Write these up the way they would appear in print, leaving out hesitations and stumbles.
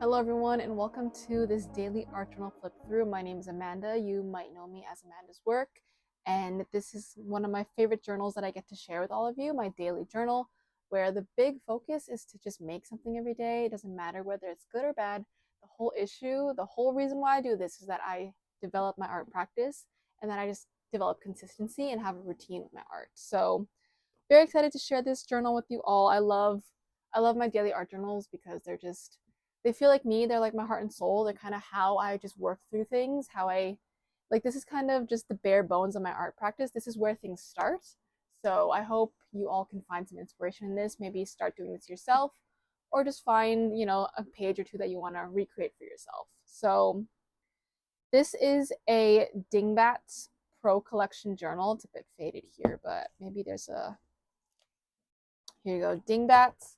Hello everyone and welcome to this daily art journal flip through. My name is Amanda. You might know me as Amanda's Work, and this is one of my favorite journals that I get to share with all of you, my daily journal, where the big focus is to just make something every day. It doesn't matter whether it's good or bad. The whole reason why I do this is that I develop my art practice and that I just develop consistency and have a routine with my art. So very excited to share this journal with you all. I love my daily art journals because they feel like me. They're like my heart and soul. They're kind of how I just work through things, how I like this is kind of just the bare bones of my art practice. This is where things start. So I hope you all can find some inspiration in this. Maybe start doing this yourself or just find, a page or two that you want to recreate for yourself. So this is a Dingbats Pro Collection journal. It's a bit faded here, but maybe here you go, Dingbats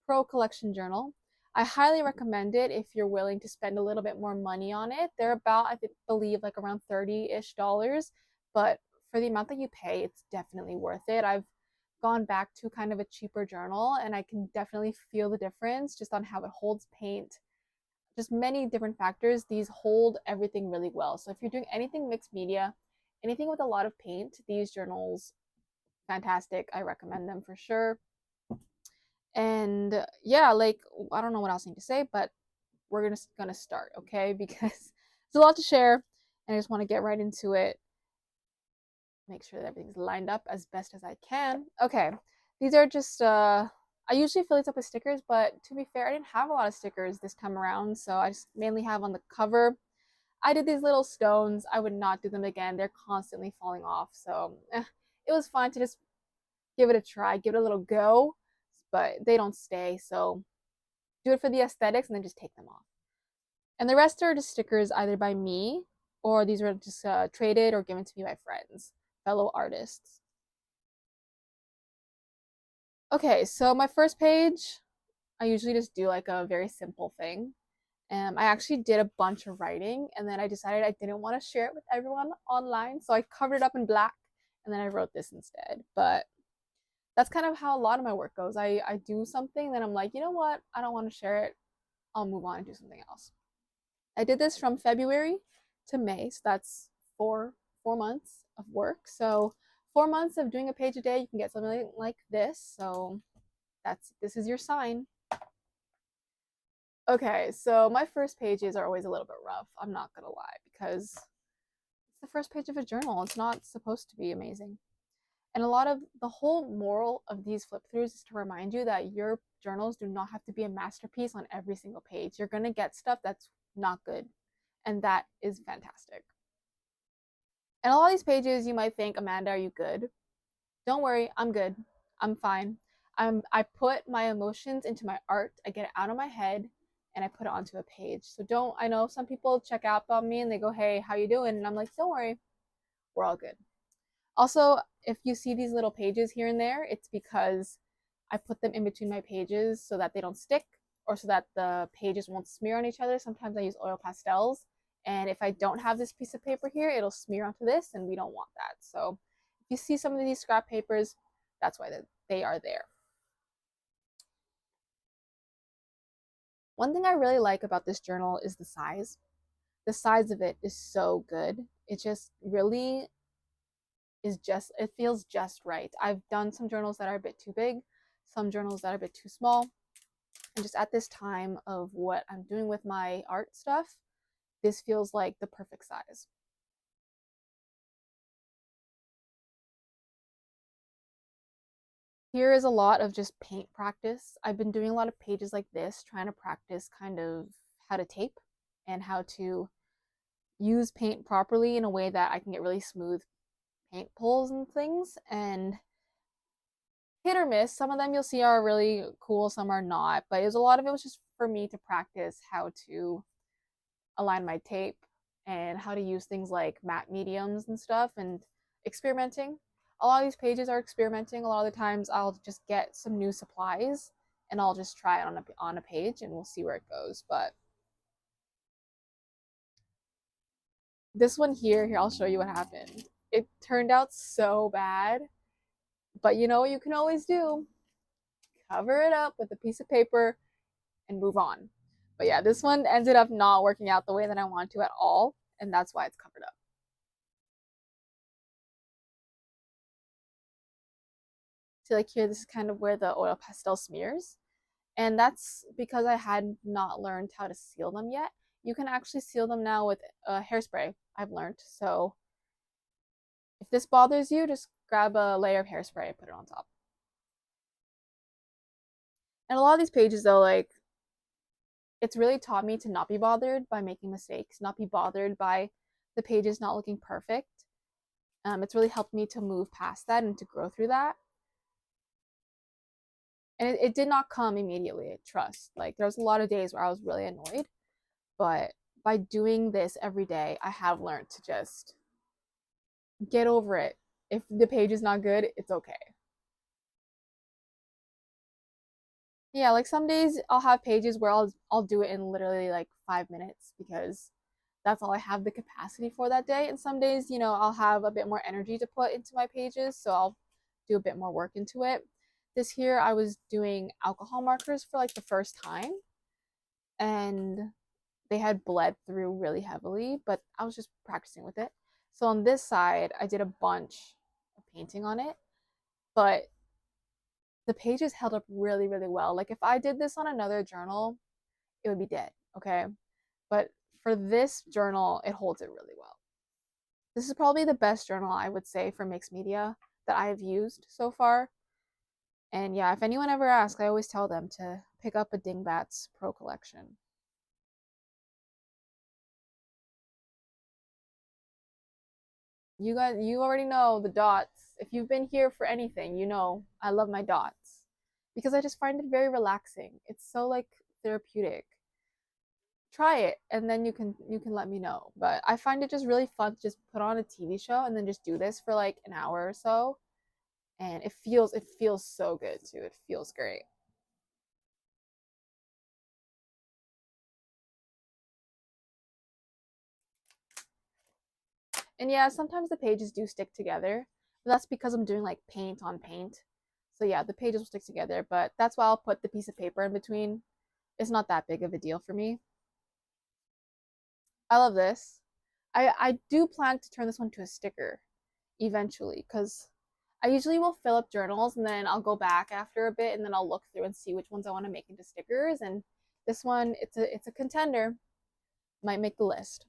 Pro Collection Journal. I highly recommend it if you're willing to spend a little bit more money on it. They're about, I believe, like around $30-ish, but for the amount that you pay, it's definitely worth it. I've gone back to kind of a cheaper journal and I can definitely feel the difference just on how it holds paint, just many different factors. These hold everything really well. So if you're doing anything mixed media, anything with a lot of paint, these journals, fantastic. I recommend them for sure. And yeah, like I don't know what else I need to say, but we're gonna start, okay? Because there's a lot to share, and I just want to get right into it. Make sure that everything's lined up as best as I can. Okay, these are just I usually fill these up with stickers, but to be fair, I didn't have a lot of stickers this time around, so I just mainly have on the cover. I did these little stones. I would not do them again. They're constantly falling off, so it was fun to just give it a try, give it a little go, but they don't stay, so do it for the aesthetics and then just take them off. And the rest are just stickers either by me or these were just traded or given to me by friends, fellow artists. Okay, so my first page, I usually just do like a very simple thing. I actually did a bunch of writing and then I decided I didn't want to share it with everyone online, so I covered it up in black and then I wrote this instead. But that's kind of how a lot of my work goes. I do something, then I'm like, you know what? I don't want to share it. I'll move on and do something else. I did this from February to May, so that's four months of work. So 4 months of doing a page a day, you can get something like this. So this is your sign. Okay, so my first pages are always a little bit rough. I'm not gonna lie, because it's the first page of a journal. It's not supposed to be amazing. And a lot of the whole moral of these flip throughs is to remind you that your journals do not have to be a masterpiece on every single page. You're going to get stuff that's not good, and that is fantastic. And a lot of these pages, you might think, Amanda, are you good? Don't worry, I'm good. I'm fine. I put my emotions into my art. I get it out of my head and I put it onto a page. So I know some people check out on me and they go, hey, how you doing? And I'm like, don't worry, we're all good. Also, if you see these little pages here and there, it's because I put them in between my pages so that they don't stick or so that the pages won't smear on each other. Sometimes I use oil pastels, and if I don't have this piece of paper here, it'll smear onto this, and we don't want that. So if you see some of these scrap papers, that's why they are there. One thing I really like about this journal is the size. The size of it is so good. It just really it feels just right. I've done some journals that are a bit too big, some journals that are a bit too small. And just at this time of what I'm doing with my art stuff, this feels like the perfect size. Here is a lot of just paint practice. I've been doing a lot of pages like this, trying to practice kind of how to tape and how to use paint properly in a way that I can get really smooth paint pulls and things. And hit or miss. Some of them you'll see are really cool, some are not. But a lot of it was just for me to practice how to align my tape and how to use things like matte mediums and stuff and experimenting. A lot of these pages are experimenting. A lot of the times I'll just get some new supplies and I'll just try it on a page and we'll see where it goes. But this one here, I'll show you what happened. It turned out so bad, but you know what you can always do? Cover it up with a piece of paper and move on. But yeah, this one ended up not working out the way that I want to at all, and that's why it's covered up. See, like here, this is kind of where the oil pastel smears. And that's because I had not learned how to seal them yet. You can actually seal them now with hairspray, I've learned. So if this bothers you, just grab a layer of hairspray and put it on top. And a lot of these pages, though, like, it's really taught me to not be bothered by making mistakes, not be bothered by the pages not looking perfect. It's really helped me to move past that and to grow through that. And it did not come immediately, trust. Like, there was a lot of days where I was really annoyed. But by doing this every day, I have learned to just get over it. If the page is not good, it's okay. Yeah, like some days I'll have pages where I'll do it in literally like 5 minutes because that's all I have the capacity for that day. And some days, I'll have a bit more energy to put into my pages, so I'll do a bit more work into it. This year I was doing alcohol markers for like the first time, and they had bled through really heavily, but I was just practicing with it. So on this side, I did a bunch of painting on it, but the pages held up really, really well. Like if I did this on another journal, it would be dead, okay? But for this journal, it holds it really well. This is probably the best journal I would say for mixed media that I have used so far. And yeah, if anyone ever asks, I always tell them to pick up a Dingbats Pro collection. You already know the dots. If you've been here for anything, you know I love my dots because I just find it very relaxing. It's so like therapeutic. Try it and then you can let me know. But I find it just really fun to just put on a TV show and then just do this for like an hour or so, and it feels so good too. It feels great. And yeah, sometimes the pages do stick together, but that's because I'm doing like paint on paint. So yeah, the pages will stick together, but that's why I'll put the piece of paper in between. It's not that big of a deal for me. I love this. I do plan to turn this one to a sticker eventually because I usually will fill up journals and then I'll go back after a bit and then I'll look through and see which ones I want to make into stickers. And this one, it's a contender. Might make the list.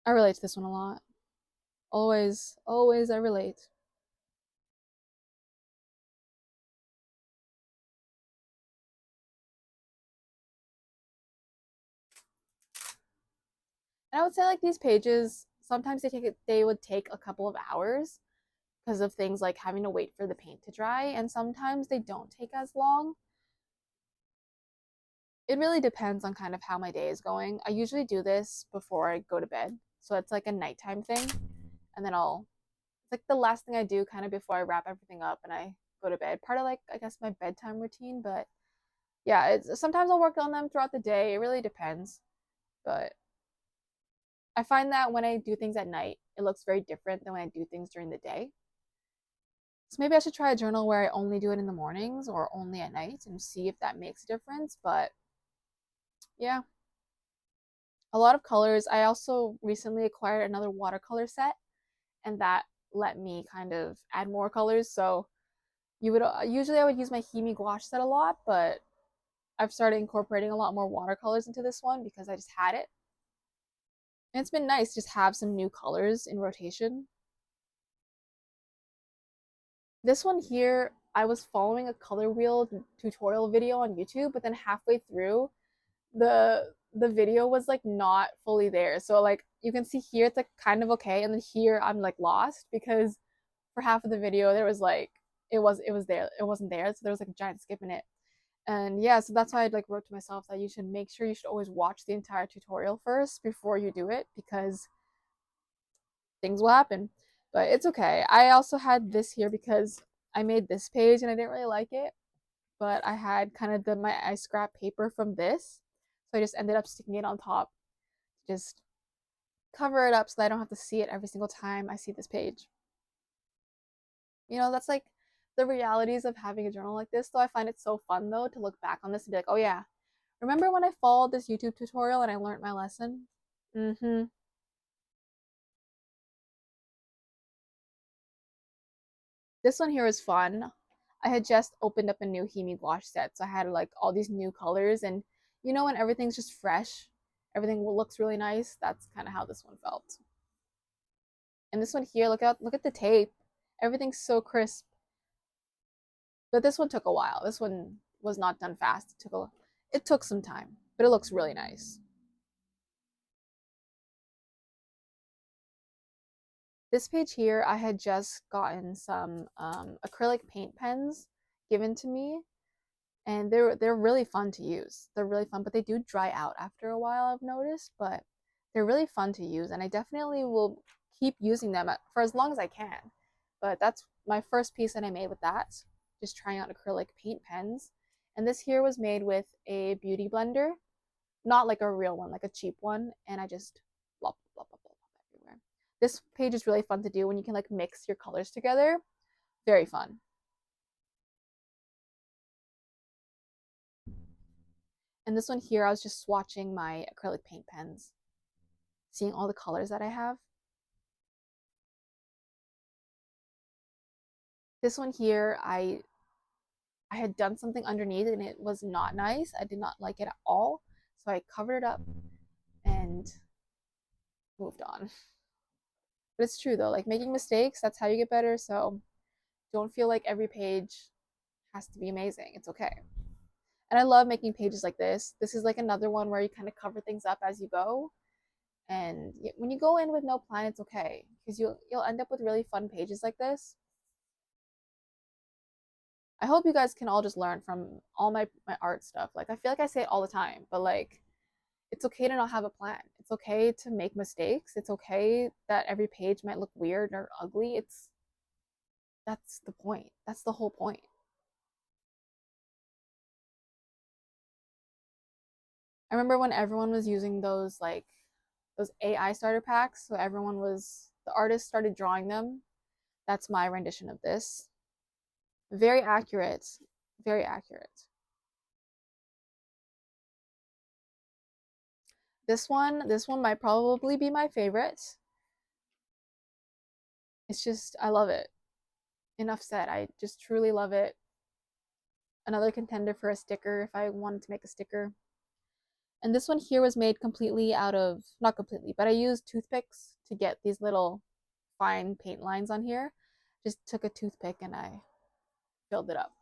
I relate to this one a lot. Always, always I relate. And I would say like these pages, sometimes they would take a couple of hours because of things like having to wait for the paint to dry, and sometimes they don't take as long. It really depends on kind of how my day is going. I usually do this before I go to bed. So it's like a nighttime thing. And then it's like the last thing I do kind of before I wrap everything up and I go to bed. Part of like, I guess, my bedtime routine. But yeah, sometimes I'll work on them throughout the day. It really depends. But I find that when I do things at night, it looks very different than when I do things during the day. So maybe I should try a journal where I only do it in the mornings or only at night and see if that makes a difference. But yeah, a lot of colors. I also recently acquired another watercolor set, and that let me kind of add more colors. So you would usually I would use my Himi gouache set a lot, but I've started incorporating a lot more watercolors into this one because I just had it. And it's been nice to just have some new colors in rotation. This one here, I was following a color wheel tutorial video on YouTube, but then halfway through, the video was like not fully there. So like you can see here it's like kind of okay, and then here I'm like lost because for half of the video there was like it was there, it wasn't there, so there was like a giant skip in it. And yeah, so that's why I like wrote to myself that you should make sure you should always watch the entire tutorial first before you do it because things will happen. But it's okay. I also had this here because I made this page and I didn't really like it, but I had kind of my I scrap paper from this, so I just ended up sticking it on top, just cover it up so that I don't have to see it every single time I see this page. That's like the realities of having a journal like this, though. I find it so fun though to look back on this and be like, oh yeah, remember when I followed this YouTube tutorial and I learned my lesson? Mm-hmm. This one here is fun. I had just opened up a new Himi gouache set, so I had like all these new colors, and you know when everything's just fresh, everything looks really nice. That's kind of how this one felt. And this one here, look at the tape. Everything's so crisp. But this one took a while. This one was not done fast. It took some time, but it looks really nice. This page here, I had just gotten some acrylic paint pens given to me, and they're really fun to use. They're really fun, but they do dry out after a while, I've noticed, but they're really fun to use, and I definitely will keep using them for as long as I can. But that's my first piece that I made with that, just trying out acrylic paint pens. And this here was made with a beauty blender, not like a real one, like a cheap one, and I just blop, blop, blop, blop everywhere. This page is really fun to do when you can like mix your colors together. Very fun. And this one here, I was just swatching my acrylic paint pens, seeing all the colors that I have. This one here, I had done something underneath and it was not nice. I did not like it at all. So I covered it up and moved on. But it's true though, like making mistakes, that's how you get better. So don't feel like every page has to be amazing. It's okay. And I love making pages like this. This is like another one where you kind of cover things up as you go. And when you go in with no plan, it's okay because you'll end up with really fun pages like this. I hope you guys can all just learn from all my art stuff. Like I feel like I say it all the time, but like it's okay to not have a plan. It's okay to make mistakes. It's okay that every page might look weird or ugly. That's the point. That's the whole point. I remember when everyone was using those AI starter packs, so the artists started drawing them. That's my rendition of this. Very accurate. Very accurate. This one might probably be my favorite. It's just I love it. Enough said. I just truly love it. Another contender for a sticker if I wanted to make a sticker. And this one here was made completely out of, not completely, but I used toothpicks to get these little fine paint lines on here. Just took a toothpick and I filled it up.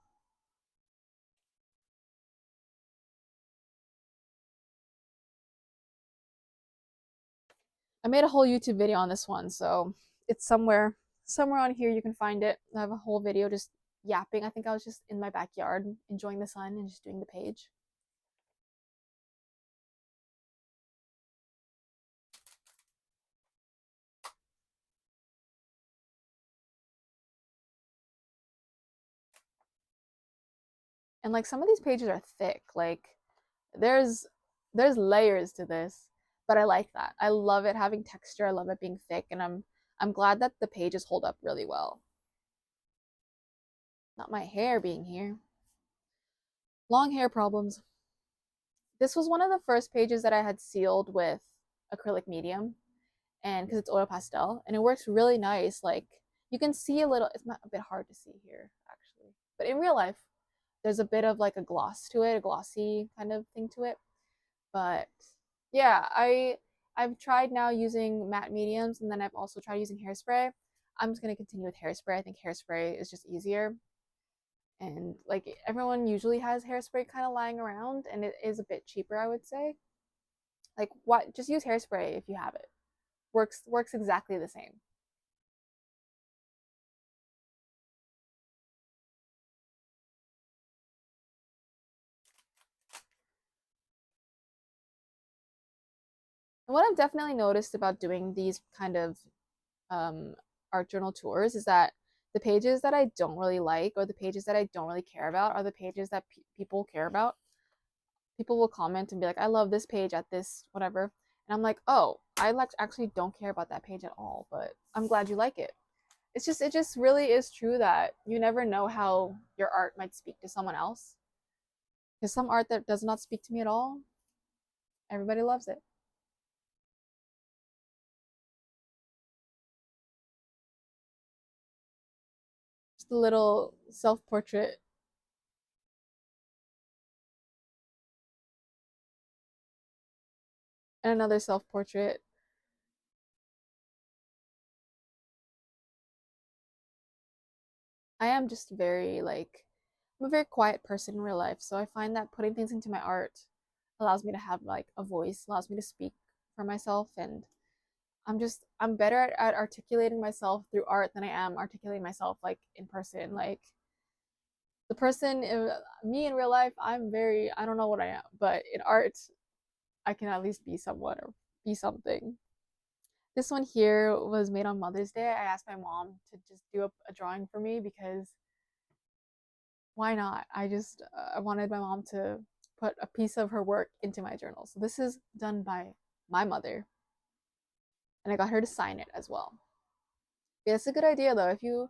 I made a whole YouTube video on this one, so it's somewhere on here you can find it. I have a whole video just yapping. I think I was just in my backyard enjoying the sun and just doing the page. And like some of these pages are thick. Like there's there's layers to this, but I like that. I love it having texture. I love it being thick, and I'm glad that the pages hold up really well. Not my hair being here. Long hair problems. This was one of the first pages that I had sealed with acrylic medium, and because it's oil pastel, and it works really nice. Like you can see a little. It's not a bit hard to see here actually, but in real life, there's a bit of like a gloss to it, a glossy kind of thing to it. But yeah, I've tried now using matte mediums, and then I've also tried using hairspray. I'm just gonna continue with hairspray. I think hairspray is just easier, and like everyone usually has hairspray kind of lying around, and it is a bit cheaper, I would say. Like what? Just use hairspray if you have it. Works exactly the same. And what I've definitely noticed about doing these kind of um, art journal tours is that the pages that I don't really like or the pages that I don't really care about are the pages that people care about. People will comment and be like, I love this page at this, whatever. And I'm like, oh, I actually don't care about that page at all, but I'm glad you like it. it just really is true that you never know how your art might speak to someone else. Because some art that does not speak to me at all, everybody loves it. Just a little self-portrait and another self-portrait. I am just very like I'm a very quiet person in real life, so I find that putting things into my art allows me to have like a voice, allows me to speak for myself, and I'm better at articulating myself through art than I am articulating myself like in person. Like the person me in real life, I don't know what I am, but in art I can at least be someone or be something. This one here was made on Mother's Day. I asked my mom to just do a drawing for me because why not? I wanted my mom to put a piece of her work into my journal. So this is done by my mother, and I got her to sign it as well. Yeah, it's a good idea though. If you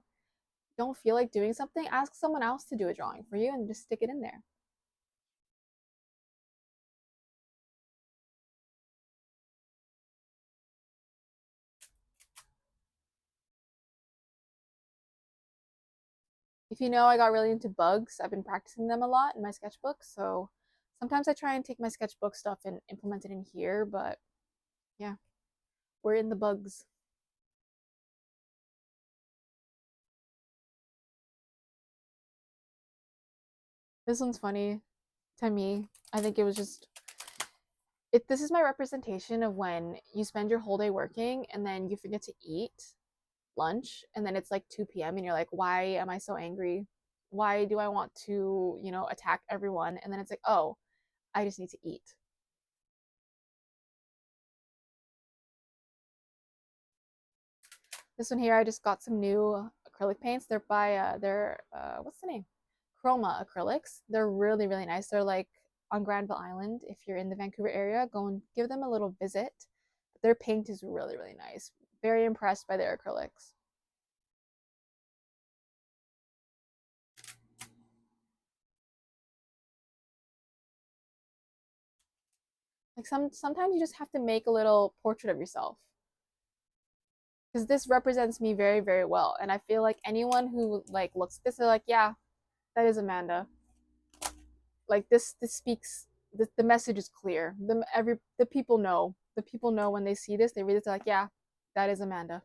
don't feel like doing something, ask someone else to do a drawing for you and just stick it in there. If you know, I got really into bugs. I've been practicing them a lot in my sketchbook, so sometimes I try and take my sketchbook stuff and implement it in here, but yeah, we're in the bugs. This one's funny to me. I think it was just this is my representation of when you spend your whole day working and then you forget to eat lunch and then it's like 2 p.m. and you're like, why am I so angry? Why do I want to, attack everyone? And then it's like, oh, I just need to eat. This one here, I just got some new acrylic paints. They're by what's the name? Chroma acrylics. They're really, really nice. They're like on Granville Island. If you're in the Vancouver area, go and give them a little visit. Their paint is really, really nice. Very impressed by their acrylics. Like sometimes you just have to make a little portrait of yourself. Because this represents me very, very well. And I feel like anyone who like looks at this, they're like, yeah, that is Amanda. Like this speaks the message is clear. The people know. The people know when they see this, they read it, they're like, yeah, that is Amanda.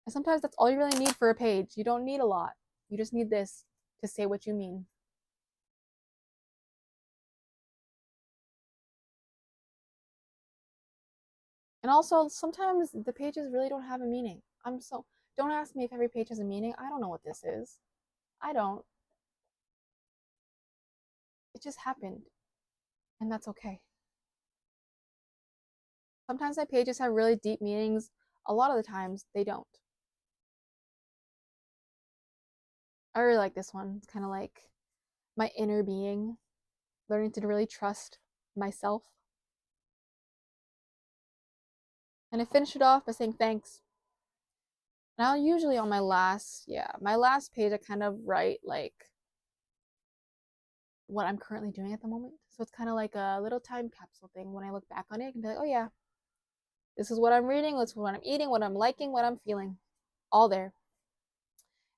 And sometimes that's all you really need for a page. You don't need a lot. You just need this to say what you mean. And also, sometimes the pages really don't have a meaning. Don't ask me if every page has a meaning. I don't know what this is. I don't. It just happened, and that's okay. Sometimes my pages have really deep meanings. A lot of the times, they don't. I really like this one. It's kind of like my inner being, learning to really trust myself. And I finish it off by saying thanks. Now, usually on my last page, I kind of write like what I'm currently doing at the moment. So it's kind of like a little time capsule thing. When I look back on it, I can be like, oh yeah, this is what I'm reading, this is what I'm eating, what I'm liking, what I'm feeling. All there.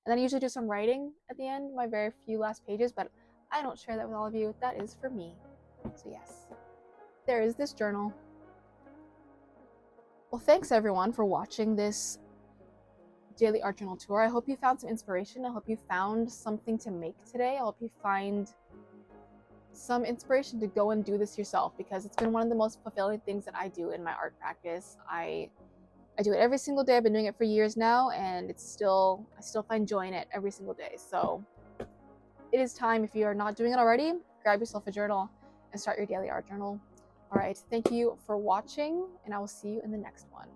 And then I usually do some writing at the end, my very few last pages, but I don't share that with all of you. That is for me. So yes, there is this journal. Well, thanks everyone for watching this daily art journal tour. I hope you found some inspiration. I hope you found something to make today. I hope you find some inspiration to go and do this yourself, because it's been one of the most fulfilling things that I do in my art practice. I do it every single day. I've been doing it for years now, and I still find joy in it every single day. So it is time, if you are not doing it already, grab yourself a journal and start your daily art journal. All right, thank you for watching, and I will see you in the next one.